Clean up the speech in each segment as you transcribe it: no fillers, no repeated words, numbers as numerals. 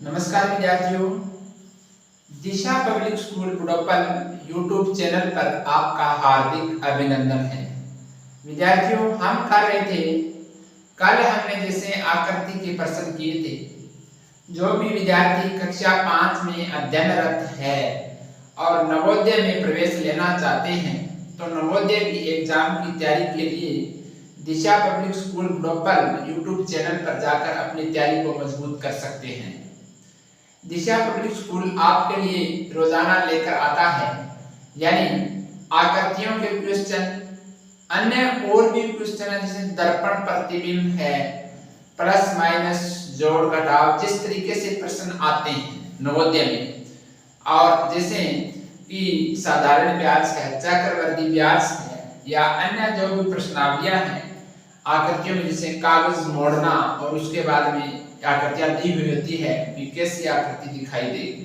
नमस्कार विद्यार्थियों, दिशा public school बुढ़प्पल YouTube channel पर आपका हार्दिक अभिनंदन है। विद्यार्थियों, हम कर रहे थे, कल हमने जैसे आकृति के प्रश्न किए थे। जो भी विद्यार्थी कक्षा 5 में अध्ययनरत है और नवोदय में प्रवेश लेना चाहते हैं, तो नवोदय की एग्जाम की तैयारी के लिए दिशा पब्लिक स्कूल बुढ़प्पल यूट्यूब चैनल पर जाकर अपनी तैयारी को मजबूत कर सकते हैं। दिशा पब्लिक स्कूल आपके लिए रोजाना लेकर आता है, यानी आकृतियों के क्वेश्चन, अन्य और भी क्वेश्चन है जैसे दर्पण प्रतिबिंब है, प्लस माइनस जोड़ घटाव, जिस तरीके से प्रश्न आते हैं नवोदय में, और जैसे कि साधारण व्यास है, चक्रवर्ती व्यास है, या अन्य जो भी प्रश्नावलियां हैं आकृतियों में, जैसे कागज मोड़ना और उसके बाद में आकृतियां दी हुई होती है कि कैसी आकृति दिखाई देगी।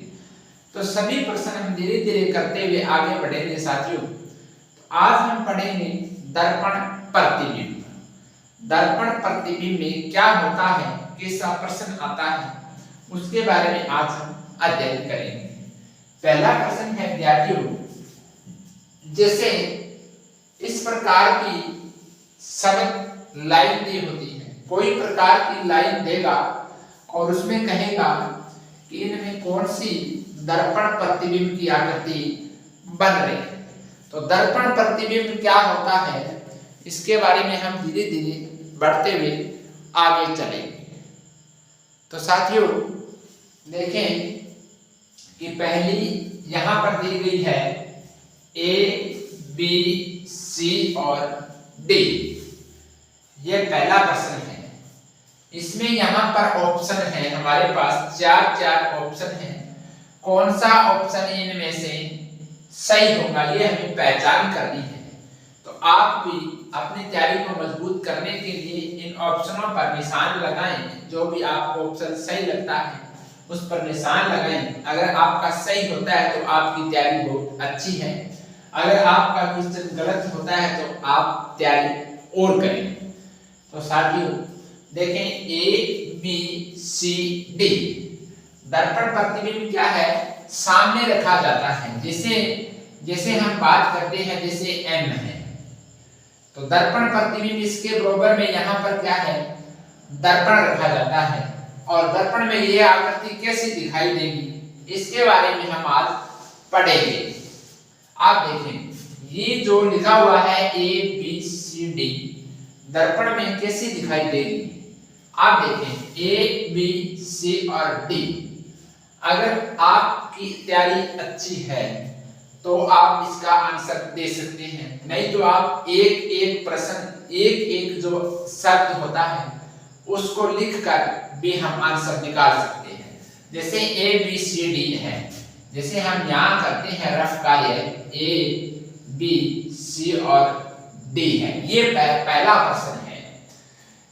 तो सभी प्रश्न हम धीरे धीरे करते हुए आगे बढ़ेंगे साथियों। तो आज हम पढ़ेंगे दर्पण प्रतिबिंब। दर्पण प्रतिबिंब में क्या होता है, कैसा प्रश्न आता है, उसके बारे में आज हम अध्ययन करेंगे। पहला प्रश्न है विद्यार्थियों, जैसे इस प्रकार की शब्द लाइन दी होती है, कोई प्रकार की लाइन देगा और उसमें कहेगा कि इनमें कौन सी दर्पण प्रतिबिंब की आकृति बन रही है। तो दर्पण प्रतिबिंब क्या होता है, इसके बारे में हम धीरे धीरे बढ़ते हुए आगे चलेंगे। तो साथियों देखें कि पहली यहां पर दी गई है A, B, C और D। यह पहला प्रश्न है। इसमें यहाँ पर ऑप्शन है, हमारे पास चार ऑप्शन है। कौन सा ऑप्शन इनमें से सही होगा, ये हमें पहचान करनी है। तो आप भी अपनी तैयारी को मजबूत करने के लिए इन ऑप्शनों पर निशान लगाएं। जो भी आपको ऑप्शन सही लगता है उस पर निशान लगाएं। अगर आपका सही होता है तो आपकी तैयारी बहुत अच्छी है, अगर आपका क्वेश्चन गलत होता है तो आप तैयारी और करें। तो साथियों देखें A, B, C, D। दर्पण प्रतिबिंब क्या है, सामने रखा जाता है। जैसे हम बात करते हैं जैसे M है, तो दर्पण प्रतिबिंब इसके बराबर में यहाँ पर क्या है, दर्पण रखा जाता है। और दर्पण में ये आकृति कैसी दिखाई देगी, इसके बारे में हम आज पढ़ेंगे। आप देखें ये जो लिखा हुआ है A, B, C, D, दर्पण में कैसी दिखाई देगी। आप देखें A, B, C और D। अगर आपकी तैयारी अच्छी है तो आप इसका आंसर दे सकते हैं, नहीं तो आप एक एक प्रश्न, एक एक जो शब्द होता है उसको लिखकर भी हम आंसर निकाल सकते हैं। जैसे A, B, C, D है, जैसे हम यहाँ करते हैं रफ कार्य, A, B, C और D है। ये पहला प्रश्न है।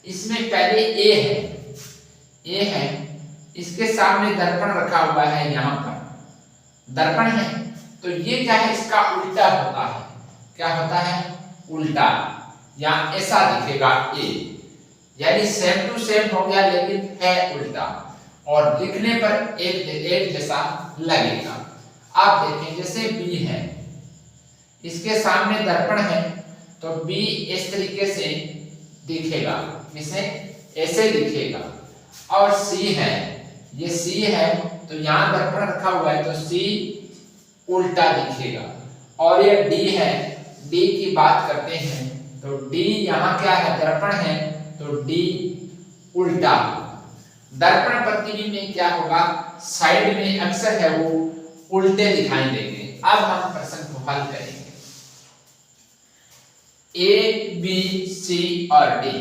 इसमें पहले A है, इसके सामने दर्पण रखा हुआ है, यहाँ पर दर्पण है, तो ये क्या है, इसका उल्टा होता है। क्या होता है, उल्टा, या ऐसा दिखेगा A, यानी सेम टू सेम हो गया लेकिन है उल्टा, और लिखने पर एक जैसा लगेगा। आप देखें जैसे B है, इसके सामने दर्पण है, तो B इस तरीके से दिखेगा, इसे ऐसे दिखेगा। और C है, ये C है, तो यहाँ दर्पण रखा हुआ है तो C उल्टा दिखेगा। और ये D है, D की बात करते हैं तो D यहाँ क्या है, दर्पण है, तो D उल्टा। दर्पण प्रतिबिंब में क्या होगा, साइड में अक्सर है वो उल्टे दिखाई देंगे। अब हम प्रश्न को हल करेंगे। A, B, C और D।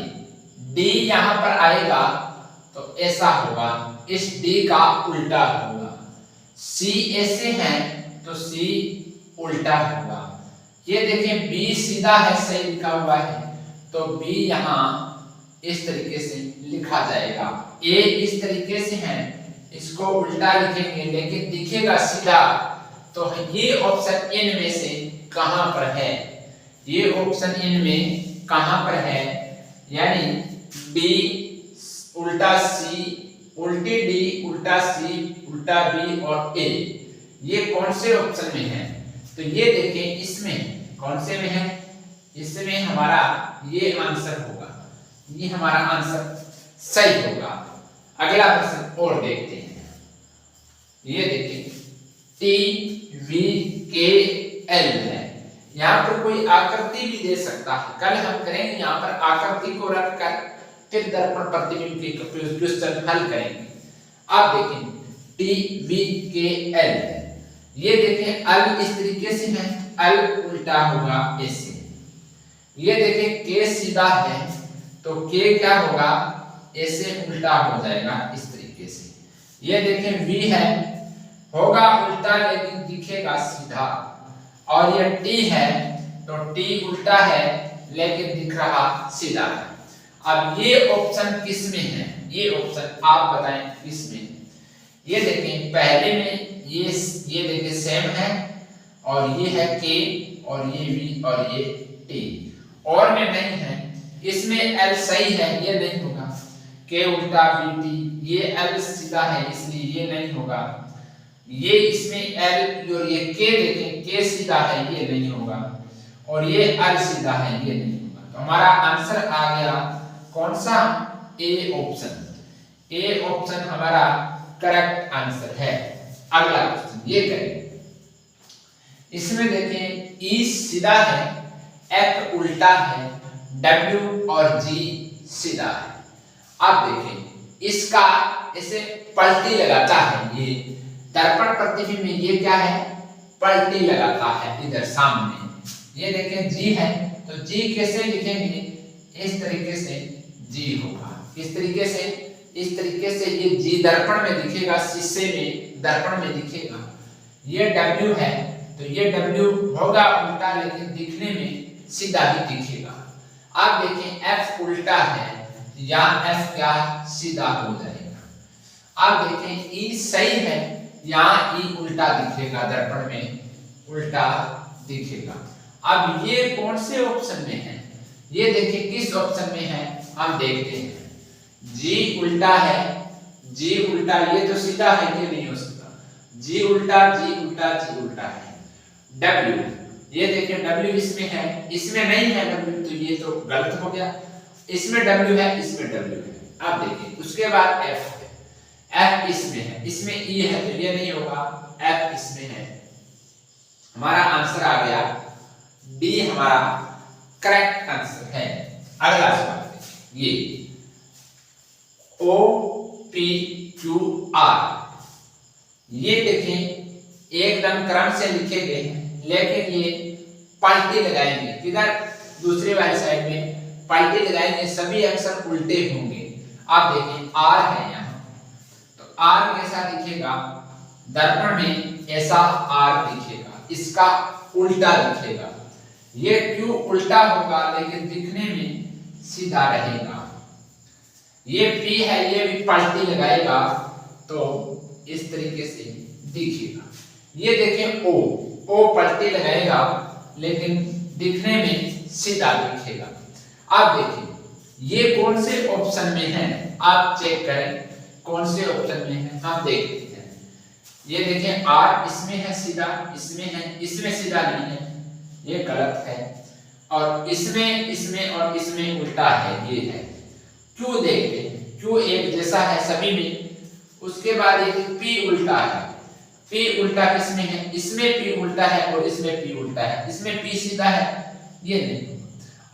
D यहाँ पर आएगा तो ऐसा होगा, इस D का उल्टा होगा। C ऐसे है तो C उल्टा होगा। ये देखें B सीधा है, सही लिखा हुआ है, तो B यहाँ इस तरीके से लिखा जाएगा। A इस तरीके से है, इसको उल्टा लिखेंगे लेकिन दिखेगा सीधा। तो ये ऑप्शन इनमें से कहां पर है, ये ऑप्शन इनमें कहां पर है, यानी B उल्टा C उल्टी डी, उल्टा सी, उल्टा बी और ए, ये कौन से ऑप्शन में है? तो ये देखें इसमें कौन से में है? इसमें हमारा ये आंसर होगा, ये हमारा आंसर सही होगा। अगला प्रश्न और देखते हैं। ये देखिए टी वी के एल है, यहाँ पर कोई आकृति भी दे सकता है। कल हम करेंगे यहाँ पर आकृति को रखकर फिर दर्पण प्रतिबिंब की क्वेश्चन हल करेंगे। आप देखें टी वी के एल है, ये देखें अल इस तरीके से है, अल उल्टा होगा ऐसे। ये देखें के सीधा है तो के क्या होगा? ऐसे उल्टा हो जाएगा इस तरीके से। ये देखें वी है, होगा उल्टा लेकिन दिखेगा सीधा। और ये टी है तो टी उल्टा है लेकिन दिख रहा सीधा है। अब ये ऑप्शन किस में है? ये ऑप्शन आप बताएं किस में? ये देखें पहले में ये देखें सेम है और ये है के और ये वी और ये टी, और में नहीं है। इसमें एल सही है, ये नहीं होगा। के उल्टा वी टी, ये एल सीधा है इसलिए ये नहीं होगा। ये इसमें एल और ये के देखें के सीधा है, ये नहीं होगा। और ये एल सीधा है, ये नहीं होगा। तो हमारा आंसर आ गया कौन सा? A option. ए ऑप्शन हमारा करेक्ट आंसर है। अगला क्वेश्चन ये करें। इसमें देखें ई सीधा है, एफ उल्टा है, डब्ल्यू और जी सीधा है। आप देखें इसका ऐसे पलटी लगाता है, ये दर्पण प्रतिबिंब में ये क्या है? पलटी लगाता है इधर सामने। ये देखें जी है तो जी कैसे लिखेंगे? इस तरीके से जी होगा। किस तरीके से? इस तरीके से ये जी दर्पण में दिखेगा, शीशे में दर्पण में दिखेगा। ये डब्ल्यू है तो ये डब्ल्यू होगा उल्टा लेकिन दिखने में सीधा ही दिखेगा। आप देखें एफ उल्टा है, यहाँ एफ क्या? सीधा हो जाएगा। आप देखें ई सही है, यहाँ ई उल्टा दिखेगा, दर्पण में उल्टा दिखेगा। अब ये कौन से ऑप्शन में है? ये देखिए किस ऑप्शन में है, हम देखते हैं। जी उल्टा है, जी उल्टा, ये तो सीधा है, ये नहीं हो सकता। जी उल्टा, जी उल्टा, जी उल्टा है। डब्ल्यू, ये देखिए डब्ल्यू इसमें है, इसमें नहीं है डब्ल्यू, तो ये तो गलत हो गया। इसमें डब्ल्यू है, इसमें डब्ल्यू है। अब देखिए उसके बाद एफ है, एफ इसमें है, इसमें ई है तो ये नहीं होगा, एफ इसमें है। हमारा आंसर आ गया डी, हमारा करेक्ट आंसर है। अगला सवाल ये ओ पी क्यू आर, ये देखें एकदम क्रम से लिखे गए हैं लेकिन ये पलटी लगाएंगे किधर? दूसरी वाली साइड में पलटी लगाएंगे, सभी अक्षर उल्टे होंगे। आप देखें आर है यहाँ, तो आर कैसा दिखेगा? दर्पण में ऐसा आर दिखेगा, इसका उल्टा दिखेगा। ये क्यू उल्टा होगा लेकिन दिखने में सीधा रहेगा। ये पी है, ये भी पलटी लगाएगा तो इस तरीके से दिखेगा। ये देखें ओ, ओ पलटी लगाएगा लेकिन दिखने में सीधा दिखेगा। आप देखिए ये कौन से ऑप्शन में है, आप चेक करें कौन से ऑप्शन में है, हम देखते हैं। ये देखें आर इसमें है सीधा, इसमें है, इसमें सीधा नहीं है, ये गलत है। और इसमें और इसमें उल्टा है, ये है। क्यों देखते हैं, क्यों एक जैसा है सभी में। उसके बाद एक पी उल्टा है, पी उल्टा किसमें है? इसमें पी उल्टा है और इसमें पी उल्टा है, इसमें पी सीधा है, ये नहीं।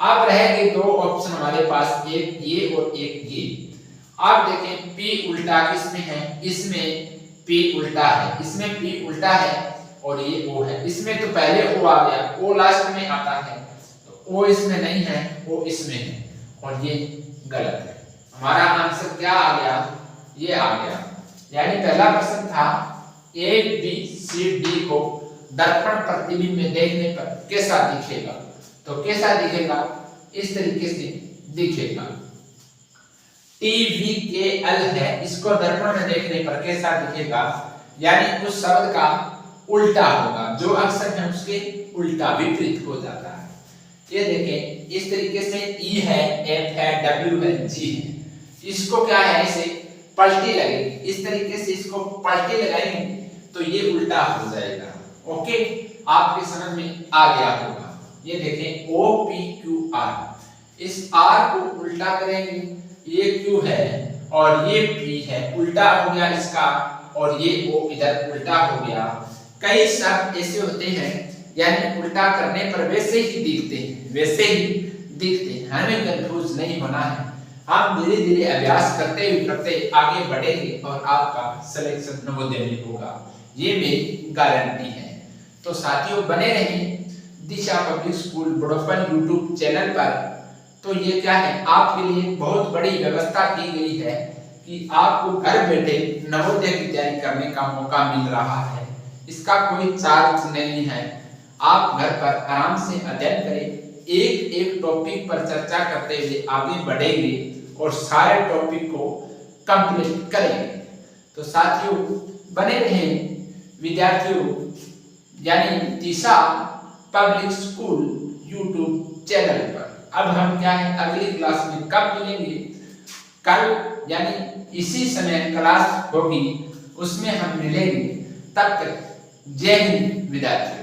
अब रहेंगे दो ऑप्शन हमारे पास, एक ये और एक ये। आप देखें पी उल्टा किसमें है? इसमें पी उल्टा है, इसमें पी उल्टा है और ये ओ है। इसमें तो पहले ओ आ गया, ओ लास्ट में आता है, तो ओ इसमें नहीं है, ओ इसमें है और ये गलत है। हमारा आंसर क्या आ गया? ये आ गया। यानी पहला प्रश्न था ए बी सी डी को दर्पण प्रतिबिंब में देखने पर कैसा दिखेगा, तो कैसा दिखेगा? इस तरीके से दिखेगा। टी वी के एल है, इसको दर्पण में देखने पर कैसा दिखेगा? यानी उस शब्द का उल्टा होगा, जो अक्षर है उसके उल्टा विपरीत हो जाता है। ये देखें इस तरीके से ई है, एफ है, डब्ल्यू है, जी है, इसको क्या है ऐसे पलटी लगेगी। इस तरीके से इसको पलटी लगाएंगे तो ये उल्टा हो जाएगा। ओके, आपके समझ में आ गया होगा। ये देखें OPQR, इस R को उल्टा करेंगे, ये Q है और ये P है, उल्टा हो गया इसका, और ये O इधर उल्टा हो गया। कई शब्द ऐसे होते हैं यानी उल्टा करने पर वैसे ही दिखते हैं, वैसे ही दिखते हैं, हमें कंफ्यूज नहीं होना है। हम धीरे धीरे अभ्यास करते आगे बढ़ेंगे और आपका सिलेक्शन नवोदय में होगा, ये मेरी गारंटी है। तो साथियों बने रहें दिशा पब्लिक स्कूल बुढ़ापन यूट्यूब चैनल पर। तो ये क्या है, आपके लिए बहुत बड़ी व्यवस्था की गई है कि आपको घर बैठे नवोदय की तैयारी करने का मौका मिल रहा है। इसका कोई चार्ज नहीं है, आप घर पर आराम से अध्ययन करें, एक एक टॉपिक पर चर्चा करते हुए आगे बढ़ेंगे और सारे टॉपिक को कंप्लीट करेंगे। तो साथियों बने रहें विद्यार्थियों यानी दिशा पब्लिक स्कूल यूट्यूब चैनल पर। अब हम क्या है अगली क्लास में कब मिलेंगे, कल यानी इसी समय क्लास होगी, उसमें हम मिलेंगे। तब तक जय हिंद विद्यार्थियों।